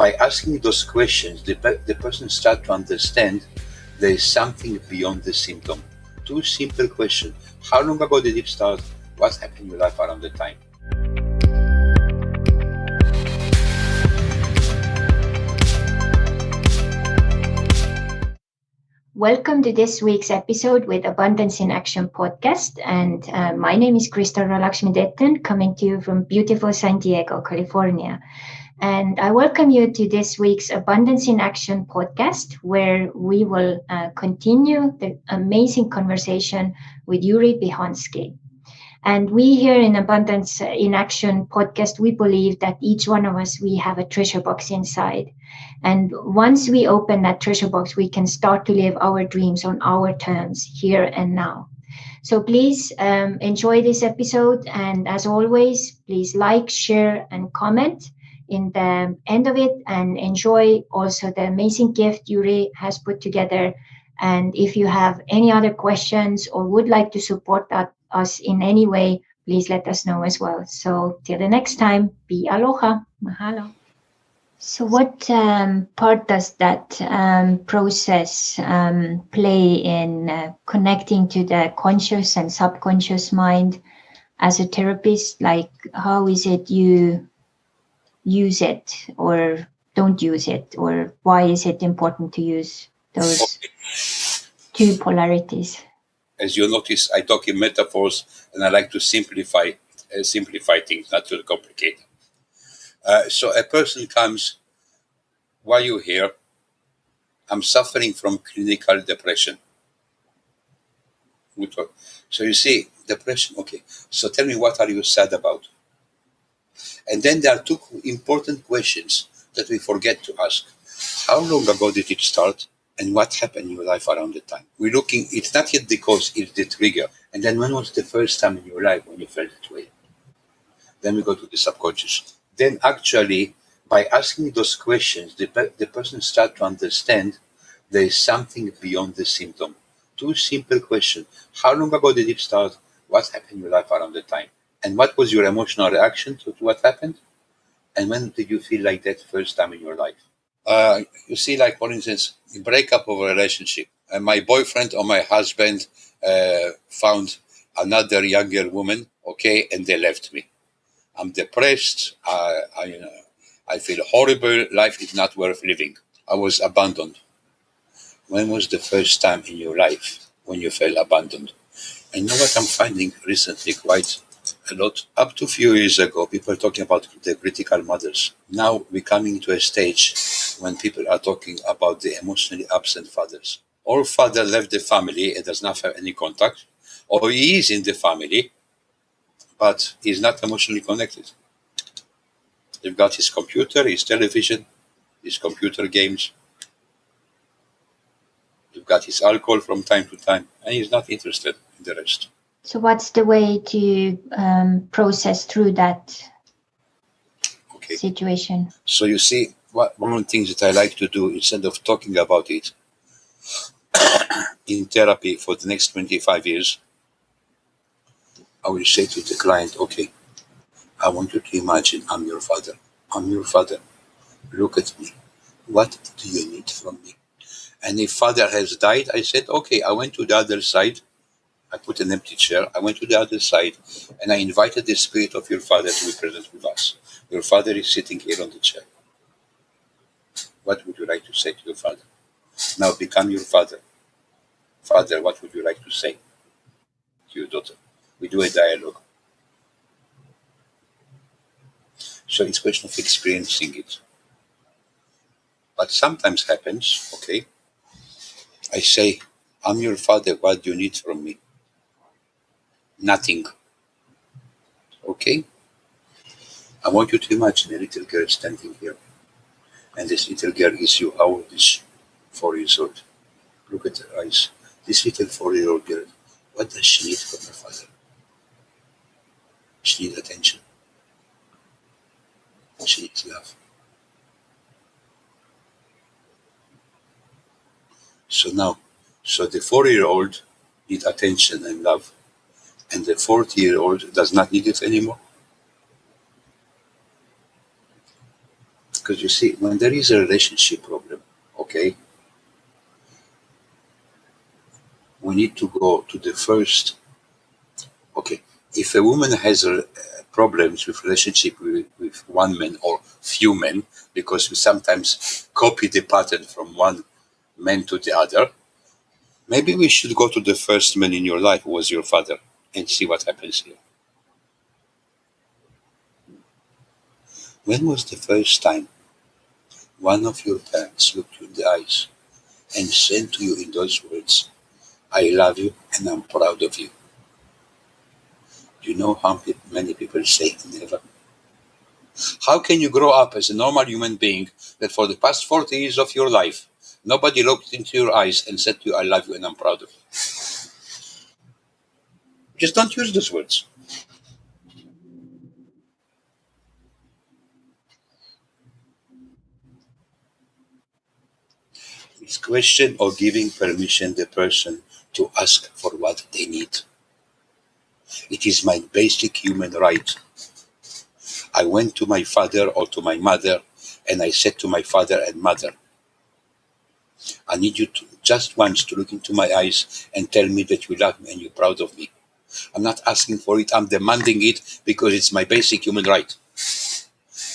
by asking those questions, the person starts to understand there is something beyond the symptom. Two simple questions. How long ago did it start? What happened in your life around the time? Welcome to this week's episode with Abundance in Action podcast. And my name is Krista Rolakshmi-Detten, coming to you from beautiful San Diego, California. And I welcome you to this week's Abundance in Action podcast, where we will continue the amazing conversation with Jure Biechonski. And we here in Abundance in Action podcast, we believe that each one of us, we have a treasure box inside. And once we open that treasure box, we can start to live our dreams on our terms here and now. So please enjoy this episode. And as always, please like, share, and comment in the end of it, and enjoy also the amazing gift Jure has put together. And if you have any other questions or would like to support us in any way, please let us know as well. So till the next time, be aloha. Mahalo. So what part does that process play in connecting to the conscious and subconscious mind as a therapist? Like, how is it you use it or don't use it, or why is it important to use those two polarities? As you notice, I talk in metaphors, and I like to simplify things, not to complicate them. So a person comes, why are you here? I'm suffering from clinical depression. So you see, depression, okay. So tell me, what are you sad about? And then there are two important questions that we forget to ask. How long ago did it start? And what happened in your life around the time? We're looking, it's not yet the cause, it's the trigger. And then when was the first time in your life when you felt that way? Then we go to the subconscious. Then actually, by asking those questions, the person starts to understand there is something beyond the symptom. Two simple questions. How long ago did it start? What happened in your life around the time? And what was your emotional reaction to what happened? And when did you feel like that first time in your life? You see, like, for instance, the breakup of a relationship. My boyfriend or my husband found another younger woman, okay, and they left me. I'm depressed. I feel horrible. Life is not worth living. I was abandoned. When was the first time in your life when you felt abandoned? And you know what I'm finding recently quite a lot? Up to a few years ago, people were talking about the critical mothers. Now we're coming to a stage when people are talking about the emotionally absent fathers. Or father left the family and does not have any contact, or he is in the family, but he's not emotionally connected. You've got his computer, his television, his computer games. You've got his alcohol from time to time, and he's not interested in the rest. So what's the way to process through that situation? So you see, one of the things that I like to do, instead of talking about it in therapy for the next 25 years, I will say to the client, okay, I want you to imagine I'm your father. I'm your father. Look at me. What do you need from me? And if father has died, I said, okay, I went to the other side. I put an empty chair. I went to the other side and I invited the spirit of your father to be present with us. Your father is sitting here on the chair. What would you like to say to your father? Now become your father. Father, what would you like to say to your daughter? We do a dialogue. So it's a question of experiencing it. But sometimes happens, okay, I say, I'm your father, what do you need from me? Nothing. Okay? I want you to imagine a little girl standing here. And this little girl is you. How old is she? 4 years old. Look at her eyes. This little 4-year-old girl, what does she need from her father? She needs attention. She needs love. So the 4-year-old needs attention and love, and the 40-year-old does not need it anymore. Because you see, when there is a relationship problem, okay, we need to go to the first. Okay, if a woman has problems with relationship with one man or few men, because we sometimes copy the pattern from one man to the other, maybe we should go to the first man in your life, who was your father, and see what happens here. When was the first time one of your parents looked you in the eyes and said to you in those words, I love you and I'm proud of you? Do you know how many people say never? How can you grow up as a normal human being that for the past 40 years of your life, nobody looked into your eyes and said to you, I love you and I'm proud of you? Just don't use those words. It's question of giving permission the person to ask for what they need. It is my basic human right. I went to my father or to my mother and I said to my father and mother, I need you to just once to look into my eyes and tell me that you love me and you're proud of me. I'm not asking for it, I'm demanding it because it's my basic human right.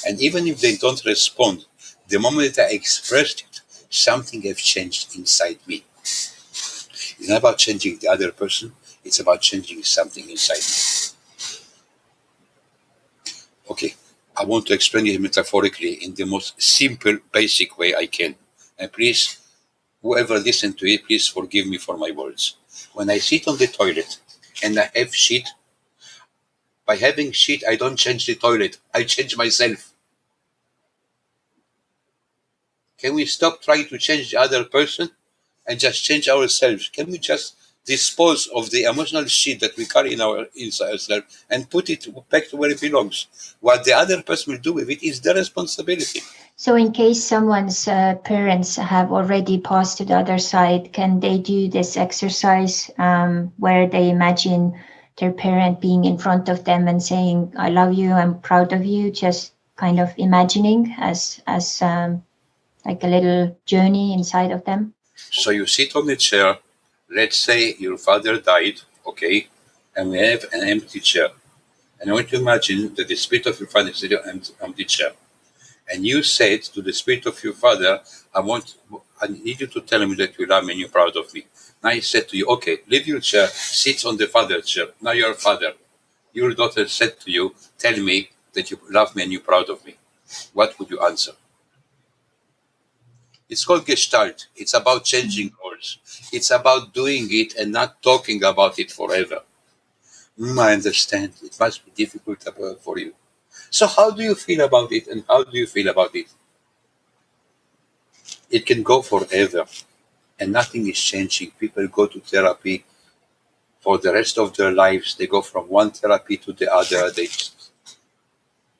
And even if they don't respond, the moment I expressed it, something has changed inside me. It's not about changing the other person, it's about changing something inside me. Okay, I want to explain it metaphorically in the most simple, basic way I can. And please, whoever listened to it, please forgive me for my words. When I sit on the toilet and I have shit, by having shit, I don't change the toilet, I change myself. Can we stop trying to change the other person and just change ourselves? Can we just dispose of the emotional shit that we carry in our inside ourselves and put it back to where it belongs? What the other person will do with it is their responsibility. So, in case someone's parents have already passed to the other side, can they do this exercise where they imagine their parent being in front of them and saying, I love you, I'm proud of you, just kind of imagining as like a little journey inside of them? So you sit on the chair, let's say your father died, okay, and we have an empty chair. And I want to imagine that the spirit of your father is in an empty chair. And you said to the spirit of your father, I need you to tell me that you love me and you're proud of me. Now he said to you, okay, leave your chair, sit on the father's chair. Now you're a father. Your daughter said to you, tell me that you love me and you're proud of me. What would you answer? It's called Gestalt. It's about changing roles. It's about doing it and not talking about it forever. I understand. It must be difficult for you. So how do you feel about it and how do you feel about it? It can go forever and nothing is changing. People go to therapy for the rest of their lives. They go from one therapy to the other. They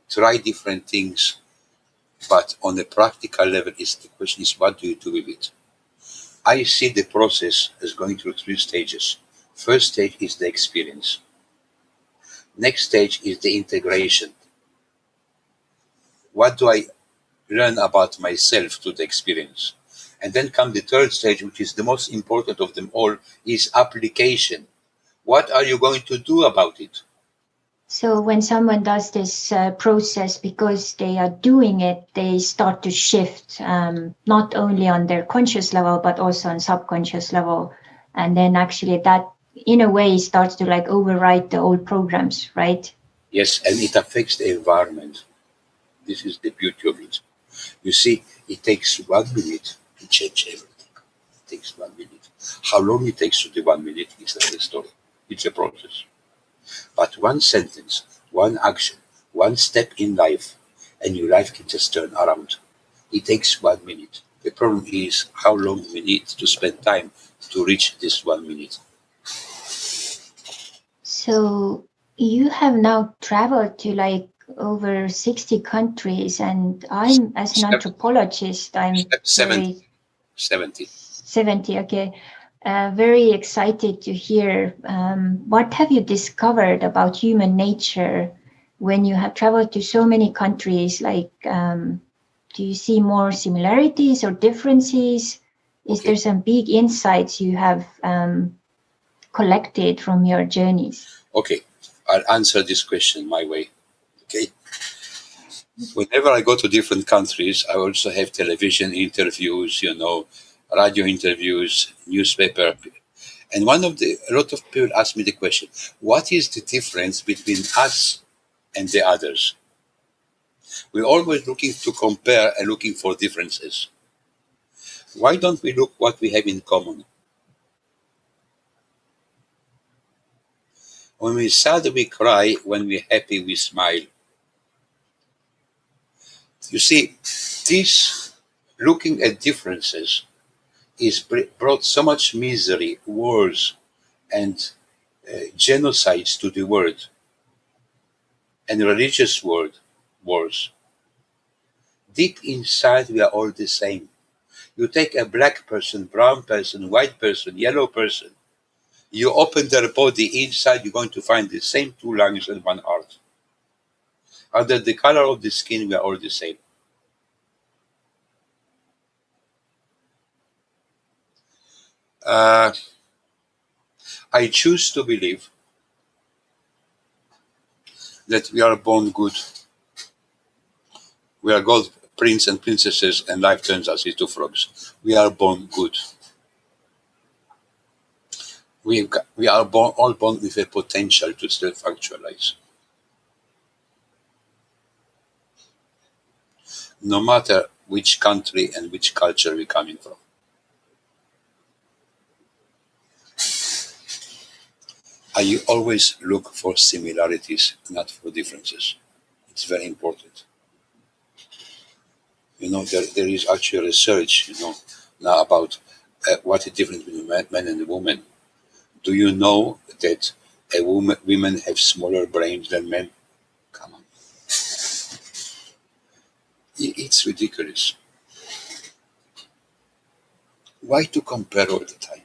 try different things. But on a practical level, the question is, what do you do with it? I see the process as going through 3 stages. First stage is the experience. Next stage is the integration. What do I learn about myself through the experience? And then come the third stage, which is the most important of them all, is application. What are you going to do about it? So when someone does this process, because they are doing it, they start to shift, not only on their conscious level, but also on subconscious level. And then actually that, in a way, starts to like override the old programs, right? Yes, and it affects the environment. This is the beauty of it. You see, it takes 1 minute to change everything. It takes 1 minute. How long it takes to do 1 minute is another story. It's a process. But one sentence, one action, one step in life, and your life can just turn around. It takes 1 minute. The problem is how long we need to spend time to reach this 1 minute. So you have now traveled to like over 60 countries, and I'm, as an anthropologist, I'm 70. 70. 70, okay. Very excited to hear. What have you discovered about human nature when you have traveled to so many countries? Like, do you see more similarities or differences? Is there some big insights you have collected from your journeys? Okay, I'll answer this question my way. Okay. Whenever I go to different countries, I also have television interviews, radio interviews, newspaper. And a lot of people ask me the question, what is the difference between us and the others? We're always looking to compare and looking for differences. Why don't we look what we have in common? When we're sad, we cry. When we're happy, we smile. You see, this looking at differences is brought so much misery, wars, and genocides to the world, and religious wars. Deep inside, we are all the same. You take a black person, brown person, white person, yellow person, you open their body, inside you're going to find the same two lungs and one heart. Under the color of the skin, we are all the same. I choose to believe that we are born good. We are God's prince and princesses, and life turns us into frogs. We are born good. We are all born with a potential to self-actualize. No matter which country and which culture we're coming from. I always look for similarities, not for differences. It's very important. There is actually research, now about what is different between men and women. Do you know that women have smaller brains than men? Come on. It's ridiculous. Why to compare all the time?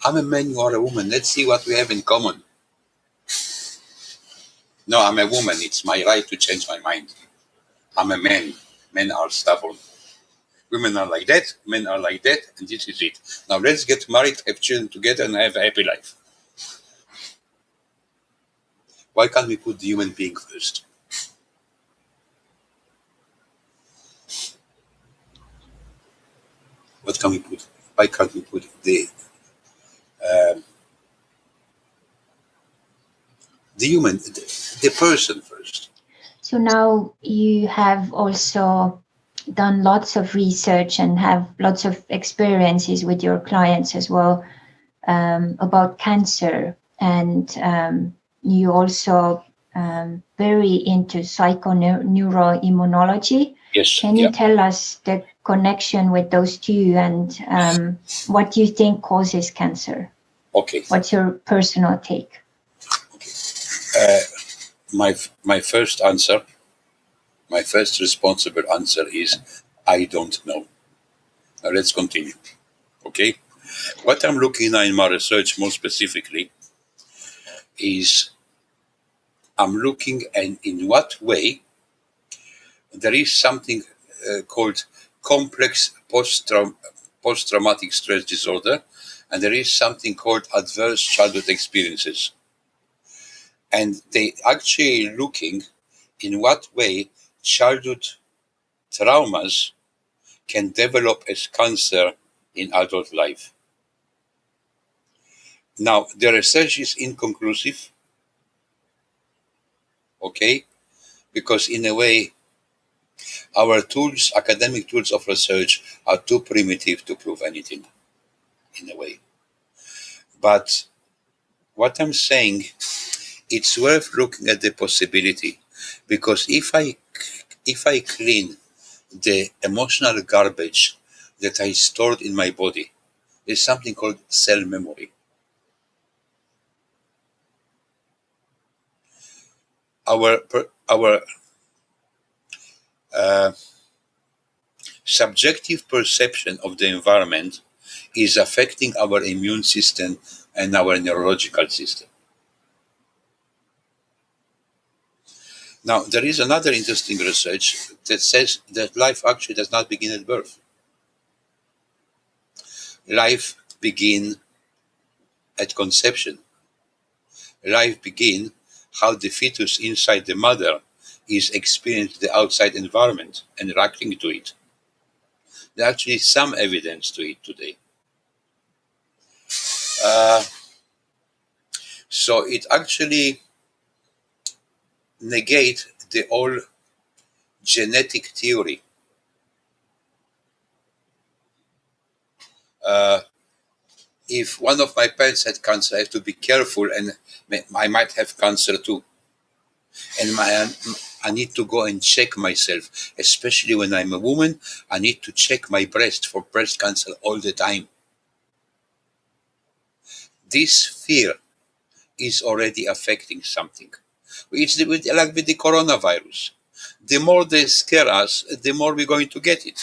I'm a man, you are a woman. Let's see what we have in common. No, I'm a woman. It's my right to change my mind. I'm a man. Men are stubborn. Women are like that, men are like that, and this is it. Now let's get married, have children together, and have a happy life. Why can't we put the human being first? What can we put? Why can't we put the human, the person first? So now you have also done lots of research and have lots of experiences with your clients as well about cancer, and you also very into psychoneuroimmunology. Yes. Can you tell us the connection with those two, and what do you think causes cancer? Okay. What's your personal take? Okay. My first answer, my first responsible answer is I don't know. Now let's continue. Okay. What I'm looking at in my research more specifically is I'm looking at in what way there is something called complex post-traumatic stress disorder, and there is something called adverse childhood experiences. And they actually looking in what way childhood traumas can develop as cancer in adult life. Now, the research is inconclusive, okay, because in a way, our tools, academic tools of research, are too primitive to prove anything, in a way. But what I'm saying, it's worth looking at the possibility, because if I clean the emotional garbage that I stored in my body, there's something called cell memory. Our subjective perception of the environment is affecting our immune system and our neurological system. Now, there is another interesting research that says that life actually does not begin at birth. Life begins at conception. Life begins how the fetus inside the mother is experiencing the outside environment and reacting to it. There actually is some evidence to it today. So it actually negates the whole genetic theory. If one of my parents had cancer, I have to be careful, and I might have cancer too. And I need to go and check myself, especially when I'm a woman. I need to check my breast for breast cancer all the time. This fear is already affecting something. It's like with the coronavirus. The more they scare us, the more we're going to get it.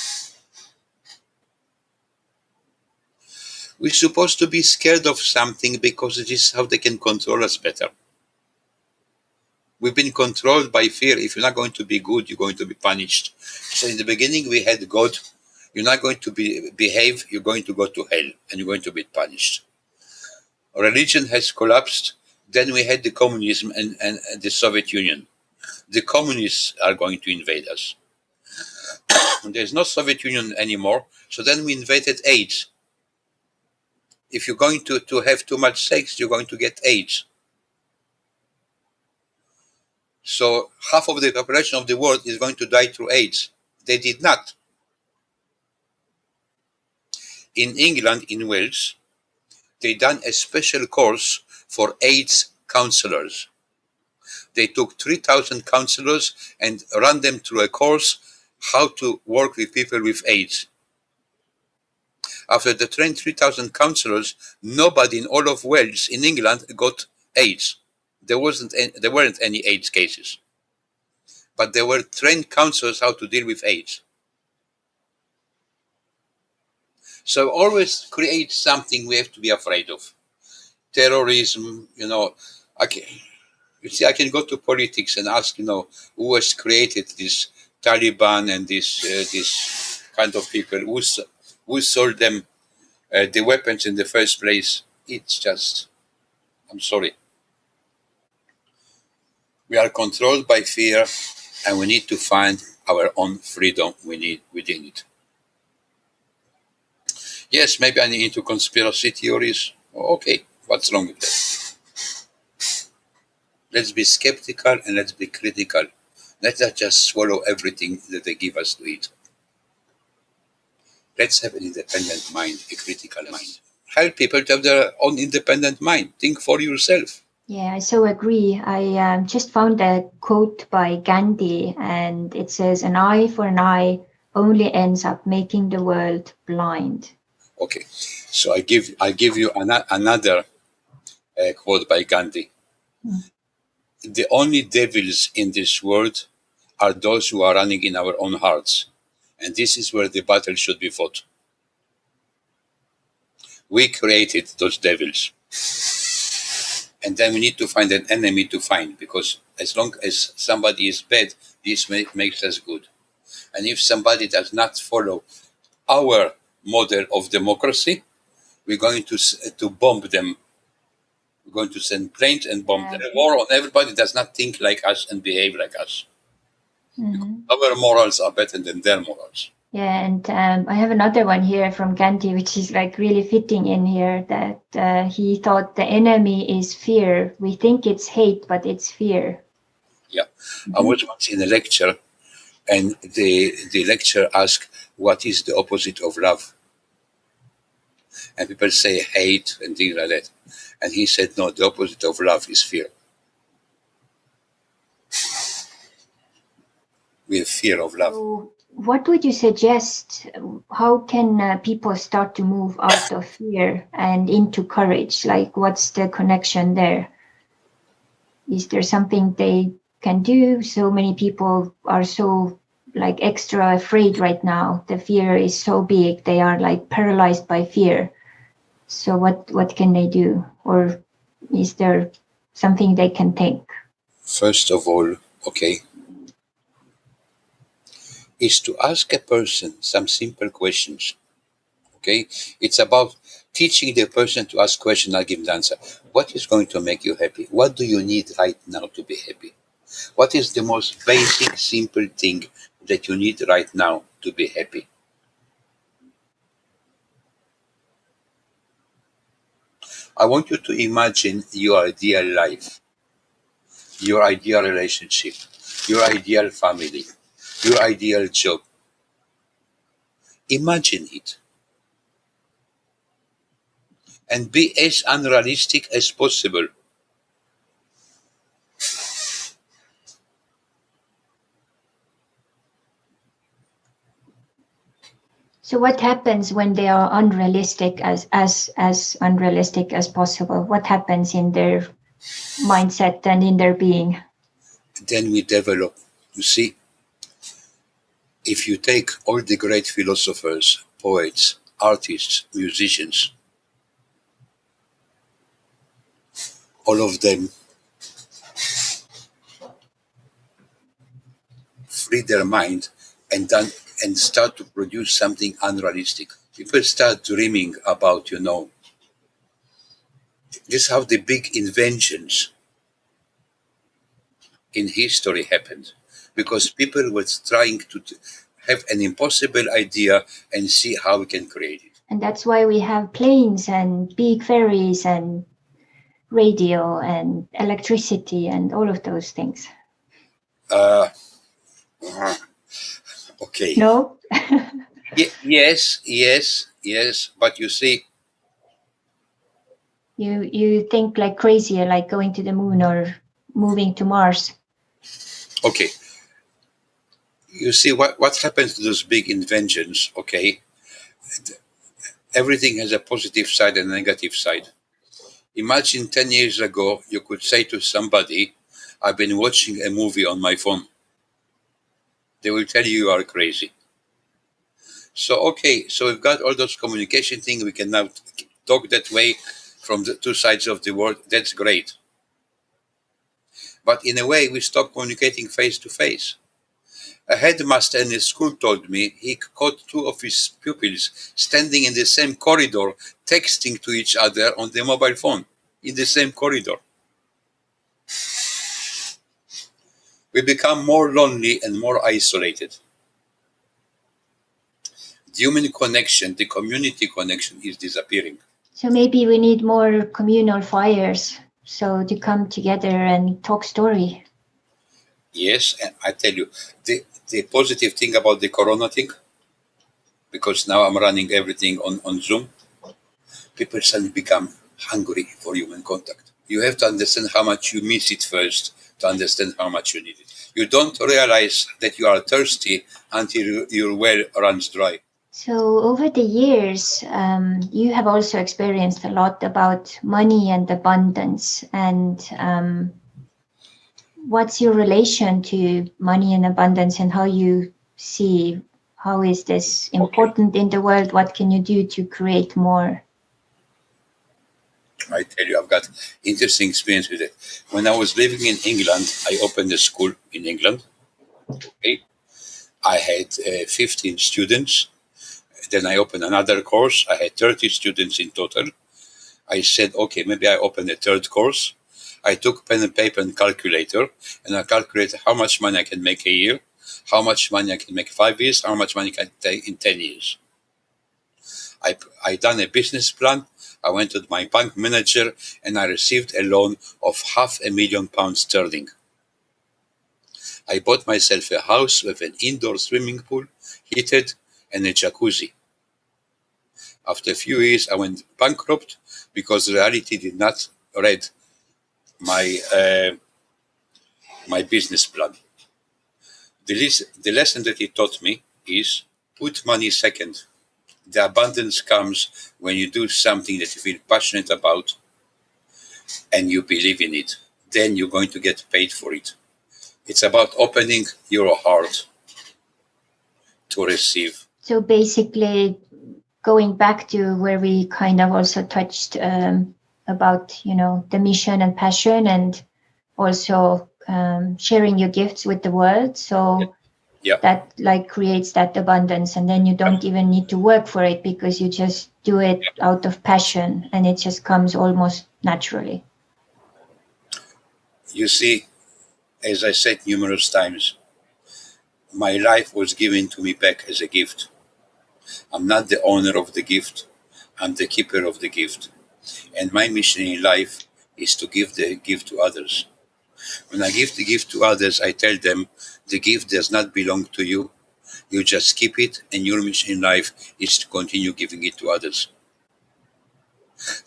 We're supposed to be scared of something because it is how they can control us better. We've been controlled by fear. If you're not going to be good, you're going to be punished. So in the beginning, we had God. You're not going to behave, you're going to go to hell, and you're going to be punished. Religion has collapsed. Then we had the communism and the Soviet Union. The communists are going to invade us. There's no Soviet Union anymore. So then we invaded AIDS. If you're going to have too much sex, you're going to get AIDS. So half of the population of the world is going to die through AIDS. They did not. In England, in Wales, they done a special course for AIDS counselors. They took 3,000 counselors and ran them through a course how to work with people with AIDS. After they trained 3,000 counselors, nobody in all of Wales in England got AIDS. There weren't any AIDS cases. But they were trained counselors how to deal with AIDS. So always create something we have to be afraid of. Terrorism, I can go to politics and ask, who has created this Taliban and this kind of people, who sold them the weapons in the first place. It's just, I'm sorry. We are controlled by fear, and we need to find our own freedom we need within it. Yes, maybe I'm into conspiracy theories. Okay, what's wrong with that? Let's be skeptical and let's be critical. Let's not just swallow everything that they give us to eat. Let's have an independent mind, a critical mind. Help people to have their own independent mind. Think for yourself. Yeah, I so agree. I just found a quote by Gandhi, and it says, "An eye for an eye only ends up making the world blind." Okay, so I give you another quote by Gandhi. The only devils in this world are those who are running in our own hearts, and this is where the battle should be fought. We created those devils, and then we need to find an enemy to find, because as long as somebody is bad, this makes us good. And if somebody does not follow our model of democracy, we're going to bomb them. We're going to send planes and bomb them. War on everybody does not think like us and behave like us. Our morals are better than their morals. Yeah, and I have another one here from Gandhi, which is like really fitting in here, that he thought the enemy is fear. We think it's hate, but it's fear. Yeah. I was once in a lecture, and the lecturer asked, what is the opposite of love? And people say hate and things like that. And he said, no, the opposite of love is fear. We have fear of love. So what would you suggest? How can people start to move out of fear and into courage? Like, what's the connection there? Is there something they can do? So many people are so like extra afraid right now. The fear is so big. They are like paralyzed by fear. So what can they do? Or is there something they can think? First of all, okay, is to ask a person some simple questions. Okay? It's about teaching the person to ask questions, I'll give the answer. What is going to make you happy? What do you need right now to be happy? What is the most basic, simple thing that you need right now to be happy? I want you to imagine your ideal life, your ideal relationship, your ideal family, your ideal job. Imagine it and be as unrealistic as possible. So what happens when they are unrealistic, as unrealistic as possible? What happens in their mindset and in their being? Then we develop. You see, if you take all the great philosophers, poets, artists, musicians, all of them free their mind and start to produce something unrealistic. People start dreaming about, this is how the big inventions in history happened. Because people were trying to have an impossible idea and see how we can create it. And that's why we have planes and big ferries and radio and electricity and all of those things. Okay. No? Yes. But you see, You think like crazy, like going to the moon or moving to Mars. okay, you see what happens to those big inventions, okay? Everything has a positive side and a negative side. Imagine 10 years ago, you could say to somebody, I've been watching a movie on my phone. They will tell you are crazy. So, okay, so we've got all those communication things. We can now talk that way from the two sides of the world. That's great. But in a way, we stop communicating face to face. A headmaster in a school told me he caught two of his pupils standing in the same corridor, texting to each other on the mobile phone in the same corridor. We become more lonely and more isolated. The human connection, the community connection is disappearing. So maybe we need more communal fires, so to come together and talk story. Yes, and I tell you, the positive thing about the corona thing, because now I'm running everything on Zoom, people suddenly become hungry for human contact. You have to understand how much you miss it first to understand how much you need it. You don't realize that you are thirsty until your well runs dry. So over the years, you have also experienced a lot about money and abundance. And what's your relation to money and abundance, and how you see how is this important in the world? What can you do to create more? I tell you, I've got interesting experience with it. When I was living in England, I opened a school in England. Okay, I had 15 students. Then I opened another course. I had 30 students in total. I said, okay, maybe I open a third course. I took pen and paper and calculator, and I calculated how much money I can make a year, how much money I can make 5 years, how much money I can take in 10 years. I done a business plan. I went to my bank manager and I received a loan of £500,000 sterling. I bought myself a house with an indoor swimming pool, heated, and a jacuzzi. After a few years, I went bankrupt because reality did not read my business plan. The lesson that it taught me is put money second. The abundance comes when you do something that you feel passionate about and you believe in it. Then you're going to get paid for it. It's about opening your heart to receive. So basically, going back to where we kind of also touched about, the mission and passion, and also sharing your gifts with the world. So Yeah. that like creates that abundance, and then you don't even need to work for it because you just do it out of passion and it just comes almost naturally. You see, as I said numerous times, my life was given to me back as a gift. I'm not the owner of the gift, I'm the keeper of the gift. And my mission in life is to give the gift to others. When I give the gift to others, I tell them the gift does not belong to you. You just keep it, and your mission in life is to continue giving it to others.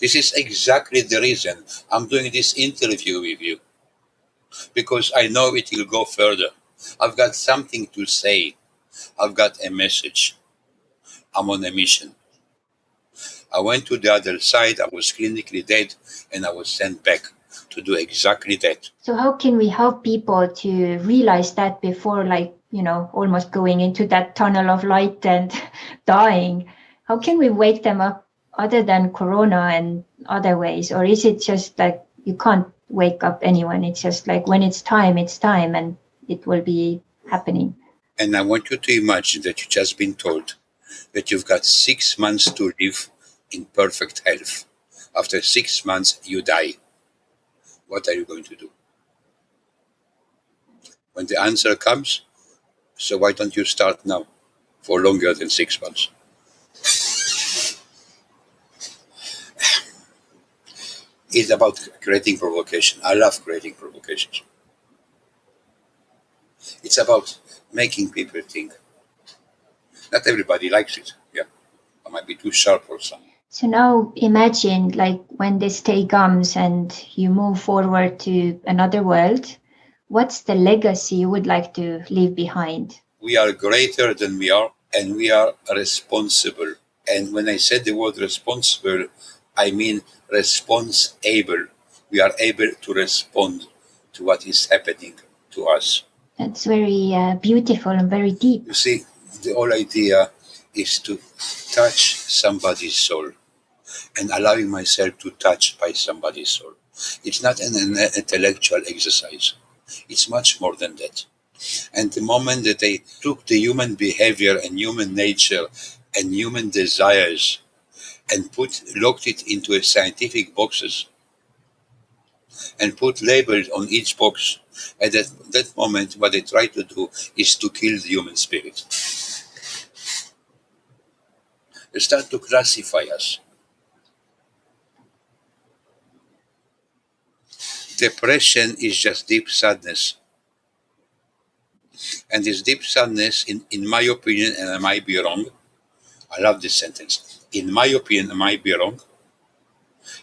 This is exactly the reason I'm doing this interview with you, because I know it will go further. I've got something to say. I've got a message. I'm on a mission. I went to the other side, I was clinically dead, and I was sent back to do exactly that. So how can we help people to realize that before, like, almost going into that tunnel of light and dying? How can we wake them up other than Corona and other ways? Or is it just like you can't wake up anyone? It's just like when it's time, and it will be happening. And I want you to imagine that you've just been told that you've got 6 months to live in perfect health. After 6 months, you die. What are you going to do? When the answer comes, so why don't you start now for longer than 6 months? It's about creating provocation. I love creating provocations. It's about making people think. Not everybody likes it. Yeah, I might be too sharp for some. So now imagine like when this day comes and you move forward to another world, what's the legacy you would like to leave behind? We are greater than we are, and we are responsible. And when I said the word responsible, I mean response-able. We are able to respond to what is happening to us. That's very beautiful and very deep. You see, the whole idea is to touch somebody's soul and allowing myself to touch by somebody's soul. It's not an intellectual exercise. It's much more than that. And the moment that they took the human behavior and human nature and human desires and locked it into a scientific boxes and put labels on each box, at that moment what they try to do is to kill the human spirit. They start to classify us. Depression is just deep sadness. And this deep sadness, in my opinion, and I might be wrong, I love this sentence, in my opinion, I might be wrong,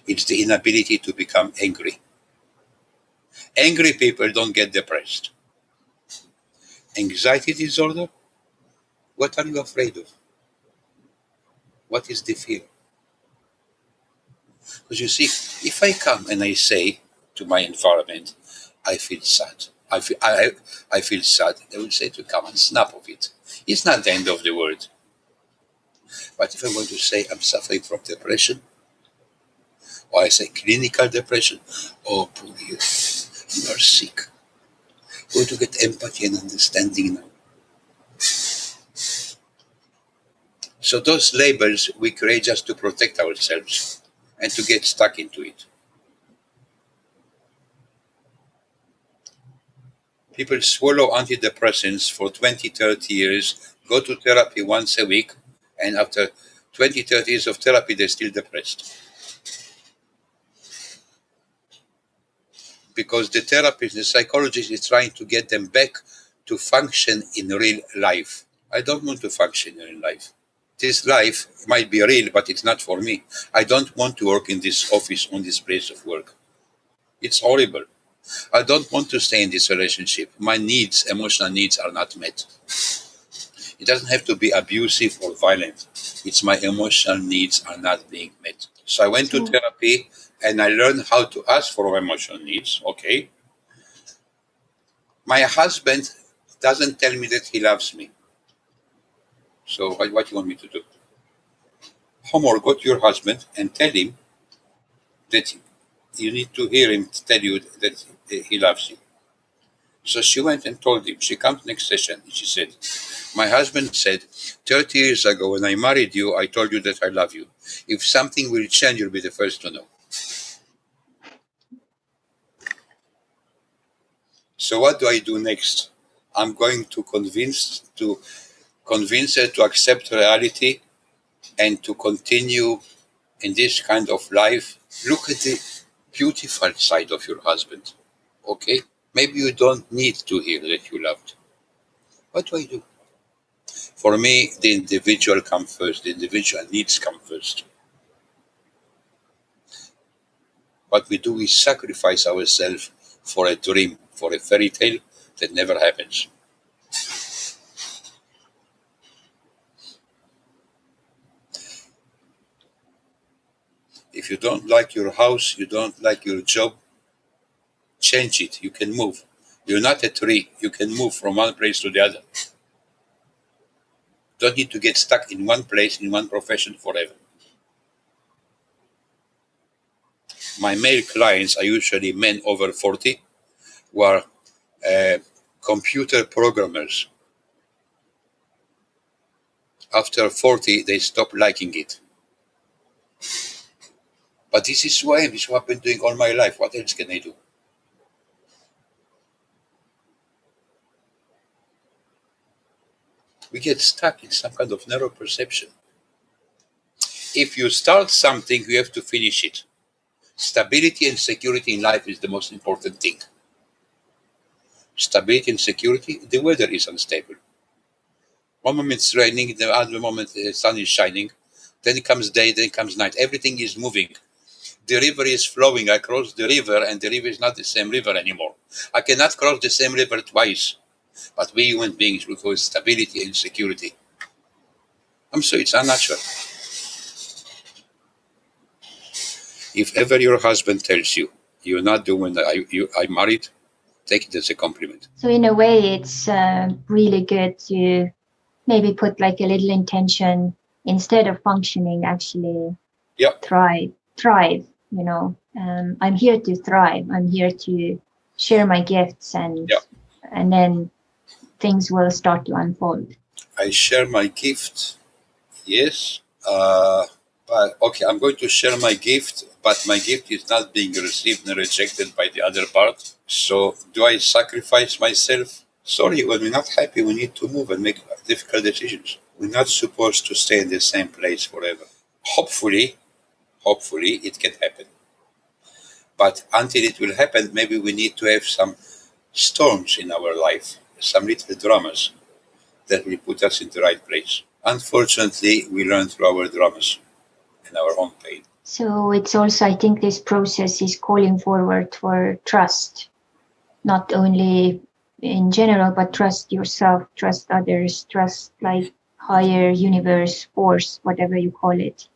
it's the inability to become angry. Angry people don't get depressed. Anxiety disorder, what are you afraid of? What is the fear? Because you see, if I come and I say to my environment, I feel sad, I feel sad, they will say to come and snap of it. It's not the end of the world. But if I'm going to say I'm suffering from depression, or I say clinical depression, oh, poor you, you are sick. Go to get empathy and understanding now. So those labels we create just to protect ourselves and to get stuck into it. People swallow antidepressants for 20, 30 years, go to therapy once a week, and after 20, 30 years of therapy, they're still depressed. Because the therapist, the psychologist is trying to get them back to function in real life. I don't want to function in real life. This life might be real, but it's not for me. I don't want to work in this office, on this place of work. It's horrible. I don't want to stay in this relationship. My needs, emotional needs, are not met. It doesn't have to be abusive or violent. It's my emotional needs are not being met. So I went to therapy and I learned how to ask for emotional needs. Okay. My husband doesn't tell me that he loves me. So what do you want me to do? Homework, go to your husband and tell him that you need to hear him tell you that he loves you. So she went and told him. She comes next session and she said, my husband said, 30 years ago when I married you, I told you that I love you. If something will change, you'll be the first to know. So what do I do next? I'm going to convince her to accept reality and to continue in this kind of life. Look at the beautiful side of your husband. Okay? Maybe you don't need to hear that you loved. What do I do? For me, the individual comes first. The individual needs come first. What we do, we sacrifice ourselves for a dream, for a fairy tale that never happens. If you don't like your house, you don't like your job, change it. You can move. You're not a tree. You can move from one place to the other. Don't need to get stuck in one place, in one profession forever. My male clients are usually men over 40 who are computer programmers. After 40, they stop liking it. But this is who I am. This is what I've been doing all my life. What else can I do? We get stuck in some kind of narrow perception. If you start something, you have to finish it. Stability and security in life is the most important thing. Stability and security, the weather is unstable. One moment it's raining, the other moment the sun is shining. Then it comes day, then comes night. Everything is moving. The river is flowing. I cross the river and the river is not the same river anymore. I cannot cross the same river twice. But we human beings require stability and security. I'm sorry, it's unnatural. If ever your husband tells you, you're not doing I married, take it as a compliment. So in a way, it's really good to maybe put like a little intention instead of functioning, actually thrive, you know. I'm here to thrive. I'm here to share my gifts and then things will start to unfold. I share my gift, yes. But okay, I'm going to share my gift, but my gift is not being received and rejected by the other part. So do I sacrifice myself? Sorry, when we're not happy, we need to move and make difficult decisions. We're not supposed to stay in the same place forever. Hopefully, it can happen. But until it will happen, maybe we need to have some storms in our life, some little dramas that will put us in the right place. Unfortunately, we learn through our dramas and our own pain. So it's also, I think this process is calling forward for trust, not only in general, but trust yourself, trust others, trust like higher universe, force, whatever you call it.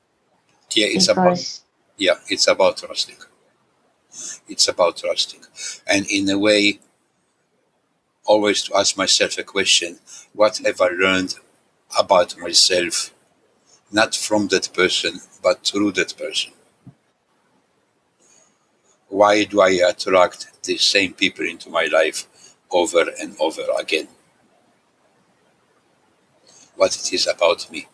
Yeah, it's about trusting. It's about trusting. And in a way, always to ask myself a question, what have I learned about myself, not from that person, but through that person? Why do I attract the same people into my life over and over again? What it is about me.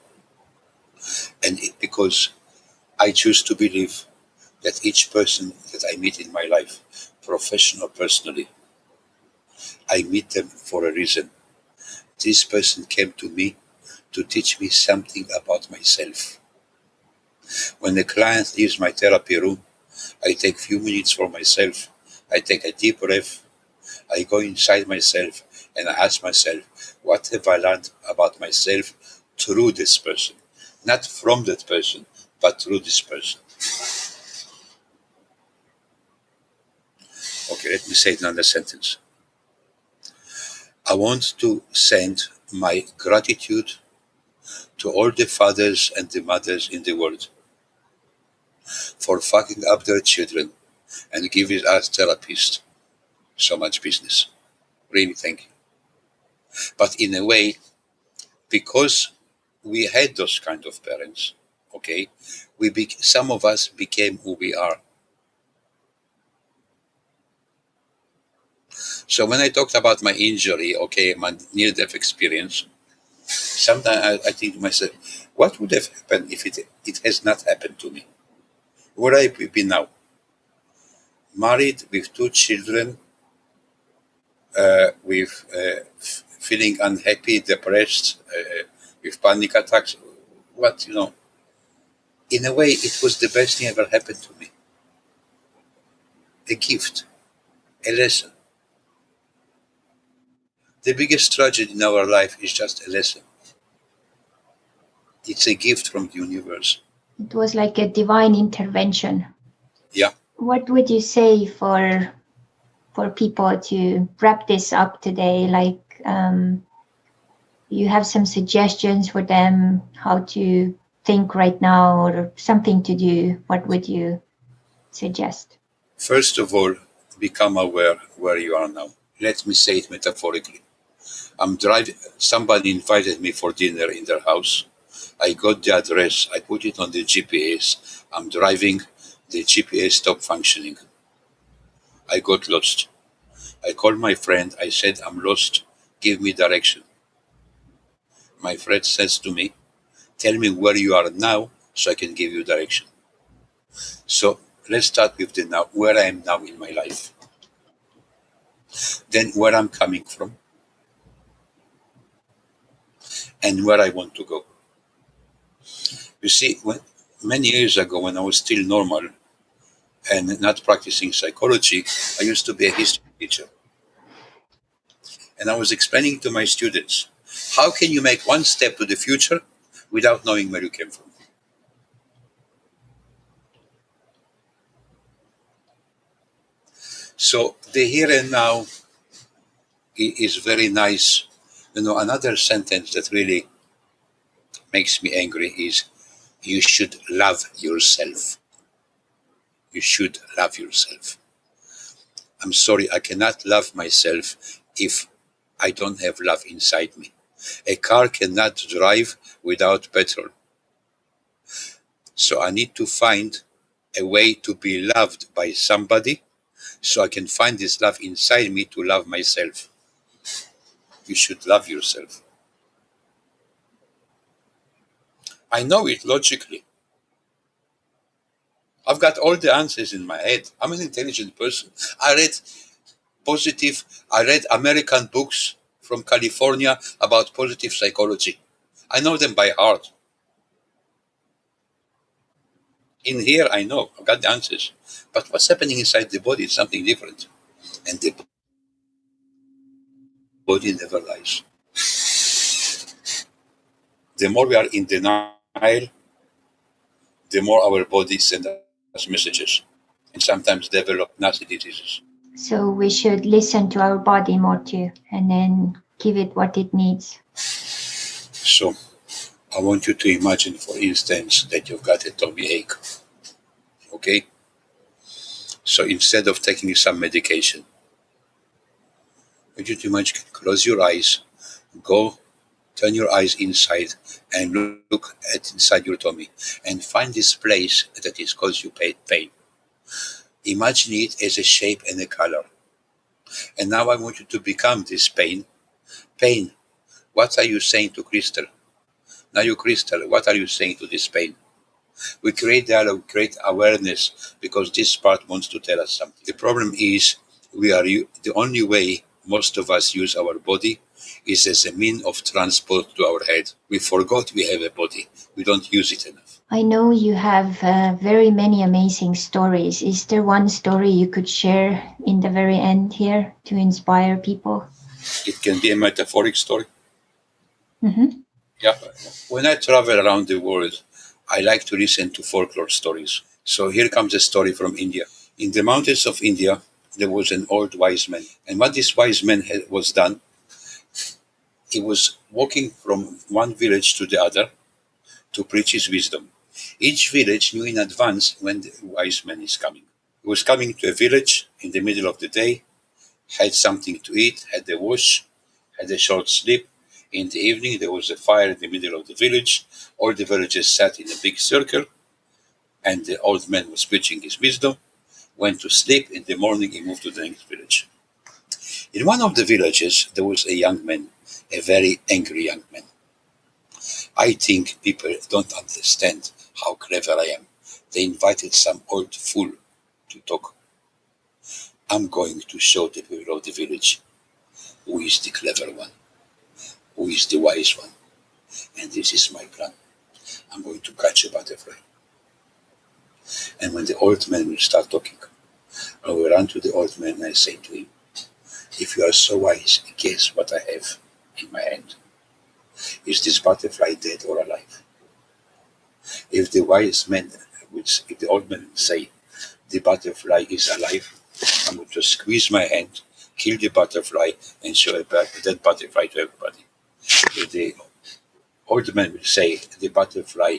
And because I choose to believe that each person that I meet in my life, professional, personally, I meet them for a reason. This person came to me to teach me something about myself. When the client leaves my therapy room, I take few minutes for myself. I take a deep breath. I go inside myself and I ask myself, what have I learned about myself through this person? Not from that person, but through this person. Okay, let me say it in another sentence. I want to send my gratitude to all the fathers and the mothers in the world for fucking up their children and giving us therapists so much business. Really, thank you. But in a way, because we had those kind of parents, okay, some of us became who we are. So when I talked about my injury, okay, my near-death experience, sometimes I think to myself, what would have happened if it has not happened to me? Where I be now? Married with 2 children, with feeling unhappy, depressed, with panic attacks. What, in a way, it was the best thing ever happened to me. A gift, a lesson. The biggest tragedy in our life is just a lesson. It's a gift from the universe. It was like a divine intervention. Yeah. What would you say for people to wrap this up today? Like, you have some suggestions for them how to think right now or something to do? What would you suggest? First of all, become aware where you are now. Let me say it metaphorically. I'm driving, somebody invited me for dinner in their house. I got the address, I put it on the GPS. I'm driving, the GPS stopped functioning. I got lost. I called my friend, I said, I'm lost, give me direction. My friend says to me, tell me where you are now so I can give you direction. So let's start with the now, where I am now in my life. Then where I'm coming from and where I want to go. You see, many years ago when I was still normal and not practicing psychology, I used to be a history teacher. And I was explaining to my students, how can you make one step to the future without knowing where you came from? So the here and now is very nice. Another sentence that really makes me angry is, you should love yourself. You should love yourself. I'm sorry, I cannot love myself if I don't have love inside me. A car cannot drive without petrol. So I need to find a way to be loved by somebody so I can find this love inside me to love myself. You should love yourself. I know it logically. I've got all the answers in my head. I'm an intelligent person. I read American books from California about positive psychology. I know them by heart. In here, I know, I've got the answers. But what's happening inside the body is something different. And the body never lies. The more we are in denial, the more our body sends us messages and sometimes develop nasty diseases. So we should listen to our body more too, and then give it what it needs. So I want you to imagine, for instance, that you've got a tummy ache. Okay? So instead of taking some medication, I want you to imagine, close your eyes, turn your eyes inside and look at inside your tummy and find this place that is causing you pain. Imagine it as a shape and a color. And now I want you to become this pain. Pain, what are you saying to Crystal? Now you, Crystal, what are you saying to this pain? We create dialogue, create awareness, because this part wants to tell us something. The problem is, the only way most of us use our body is as a mean of transport to our head. We forgot we have a body. We don't use it enough. I know you have very many amazing stories. Is there one story you could share in the very end here to inspire people? It can be a metaphoric story. Mm-hmm. Yeah. When I travel around the world, I like to listen to folklore stories. So here comes a story from India. In the mountains of India, there was an old wise man. And what this wise man was done, he was walking from one village to the other to preach his wisdom. Each village knew in advance when the wise man is coming. He was coming to a village in the middle of the day, had something to eat, had a wash, had a short sleep. In the evening, there was a fire in the middle of the village. All the villagers sat in a big circle, and the old man was preaching his wisdom, went to sleep. In the morning, he moved to the next village. In one of the villages, there was a young man, a very angry young man. I think people don't understand how clever I am. They invited some old fool to talk. I'm going to show the people of the village who is the clever one, who is the wise one. And this is my plan. I'm going to catch a butterfly. And when the old man will start talking, I will run to the old man and I say to him, if you are so wise, guess what I have in my hand. Is this butterfly dead or alive? If the wise man, if the old man will say, the butterfly is alive, I'm going to squeeze my hand, kill the butterfly, and show a dead butterfly to everybody. If the old man will say, the butterfly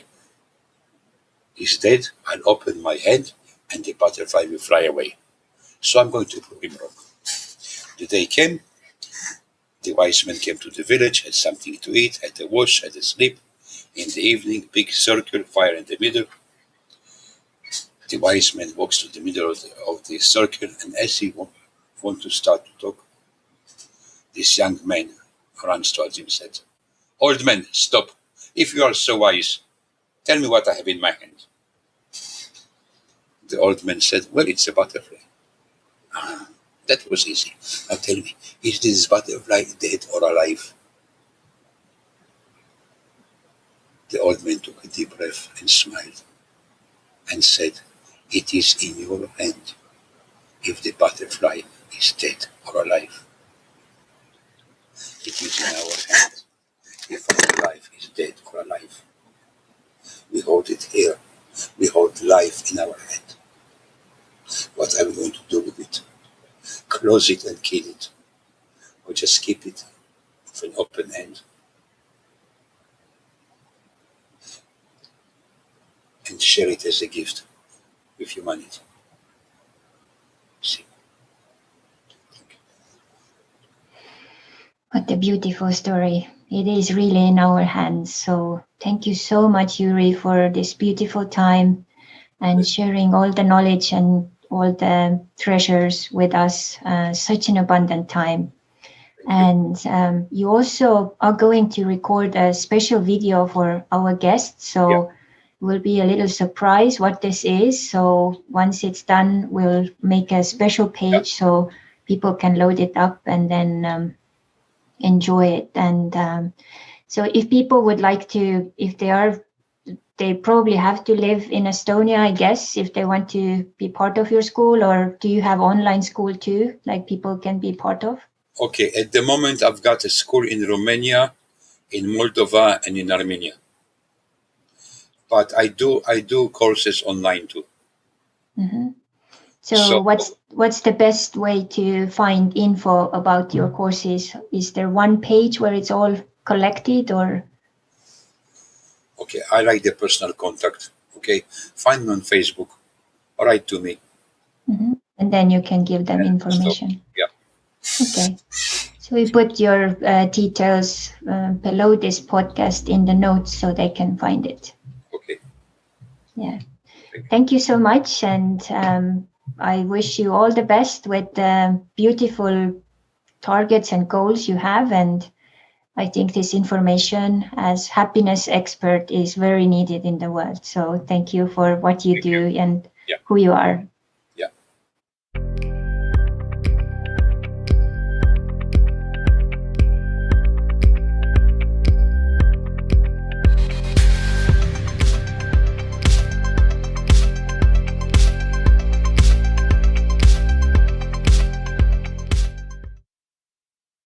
is dead, I'll open my hand, and the butterfly will fly away. So I'm going to prove him wrong. The day came, the wise man came to the village, had something to eat, had a wash, had a sleep. In the evening, big circle, fire in the middle. The wise man walks to the middle of the circle, and as he wants to start to talk, this young man runs towards him and said, old man, stop. If you are so wise, tell me what I have in my hand. The old man said, well, it's a butterfly. That was easy. Now tell me, is this butterfly dead or alive? The old man took a deep breath and smiled and said, it is in your hand if the butterfly is dead or alive. It is in our hand if our life is dead or alive. We hold it here. We hold life in our hand. What are we going to do with it? Close it and kill it, or just keep it with an open hand and share it as a gift with humanity. See. What a beautiful story. It is really in our hands. So thank you so much, Jure, for this beautiful time and sharing all the knowledge and all the treasures with us. Such an abundant time. And you also are going to record a special video for our guests. So it will be a little surprise what this is. So once it's done, we'll make a special page so people can load it up and then enjoy it. And so if people would like to, if they probably have to live in Estonia, I guess, if they want to be part of your school, or do you have online school too, like people can be part of? Okay, at the moment I've got a school in Romania, in Moldova, and in Armenia. But I do courses online too. Mm-hmm. So what's the best way to find info about your courses? Is there one page where it's all collected, or? Okay, I like the personal contact. Okay, find me on Facebook, write to me. Mm-hmm. And then you can give them information. Yeah. Okay. So we put your details below this podcast in the notes so they can find it. Okay. Yeah. Thank you so much. And I wish you all the best with the beautiful targets and goals you have. And I think this information as happiness expert is very needed in the world. So thank you for what you do and who you are.